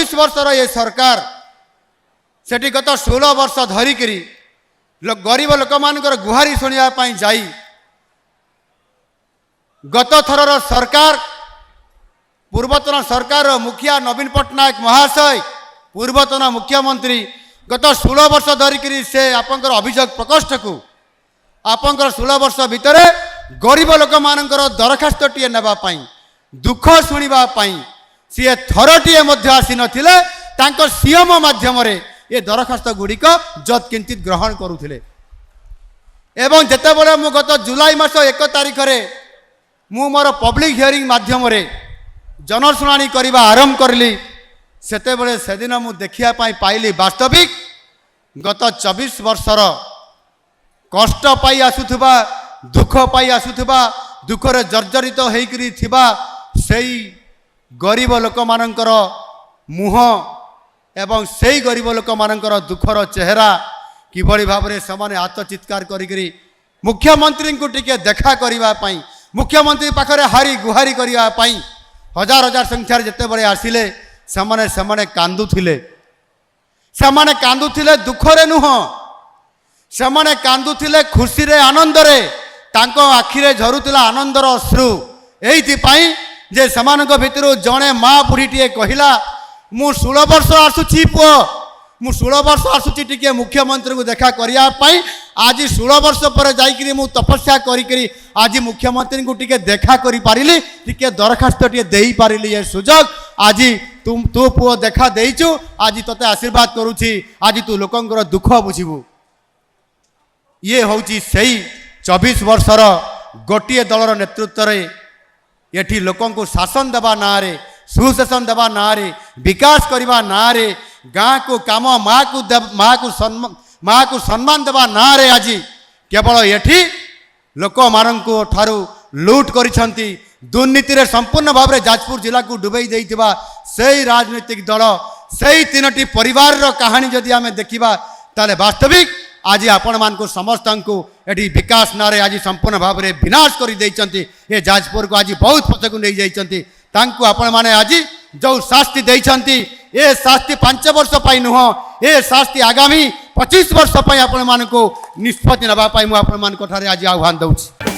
24 वर्षर ये सरकार सेठी गत 16 वर्ष धरिकी गरीब लोक मान गुहारी शुणापी जाई गत थरर सरकार पूर्वतन सरकार मुखिया नवीन पट्टनायक महाशय पूर्वतन मुख्यमंत्री गत 16 वर्ष धरिकी से आपंकर अभियोग प्रकोष्ठ को आपंकर 16 वर्ष भितर गरीब लोक मान दरखास्त टीए नापी दुख शुणापी सी थरटीए आसी नथिले तांको सीएम माध्यम ये दरखास्त गुड़िक जत किंचित ग्रहण करुले एवं जितेबाला मु गत जुलाई मास 1 तारिख मु मोर पब्लिक हियरिंग माध्यम जनशुणाणी करने आरंभ करली सेतेबेले सेदिन मु देखिया पाइली वास्तविक गत 24 वर्षर कष्ट पाई आसुथुबा दुख पाई आसुथुबा दुखरे जर्जरित होइकरी थिबा सेई गरीब लोक मानकर मुह एवं सेई गरीब लोक मानकर दुखर चेहरा किभली भाव में समाने आत्मचित्कार करी मुख्यमंत्री को टिके देखा करने मुख्यमंत्री पाखरे हारी गुहारी करने हजार हजार संख्यार जिते बड़े आसिले समाने कांदुथिले दुखरे नुह समाने कांदुथिले खुशी रे आनंद रे तांको आखिरे झरुतिला आनंदर अश्रु एइथिपाई जे समानक भितरु जणे माँ बुढ़ीटीए कहला मु 16 वर्ष आसुची पुओ मु 16 वर्ष आसुची टिके मुख्यमंत्री को देखा करिया पाई आज 16 वर्ष पर जाइकरी मु तपस्या करी आज मुख्यमंत्री को टिके देखा करि पारिली टिके दरखास्त टिके देई पारिली ये सुजोग आज तू पुओ देखा देइचु आज तते आशीर्वाद करूची आज तू लोकंकर दुख बुझिबु ये होची सेई 24 वर्षर गोटिए दलर नेतृत्व रे एठी लोकंको शासन देवा ना रे सुशासन देवा ना रे विकास करवा ना रे गाँ को काम माँ को सम्मान देवा ना रे आज केवल एठी लोक मानंको ठारू लूट करिसंती दुर्नीति रे संपूर्ण भाव में जाजपुर जिला को डुबई देइथिबा सेई राजनीतिक दल सेई तीनोटी परिवार रो कहानी जदि आमे देखिबा ताले वास्तविक आज आपण मान को समस्त को एटी विकास नारे आज संपूर्ण भाव में विनाश कर ये जाजपुर को आज बहुत पछकु नहीं जाइछंती तांको आपण माने आज जो शास्ति देइछंती ए शास्ति 5 वर्ष पाई नुह ए शास्ति आगामी 25 वर्ष पाई आपण मान को निष्पत्ति नबा पाई मु आपण मान को ठारे आज आह्वान दउछि।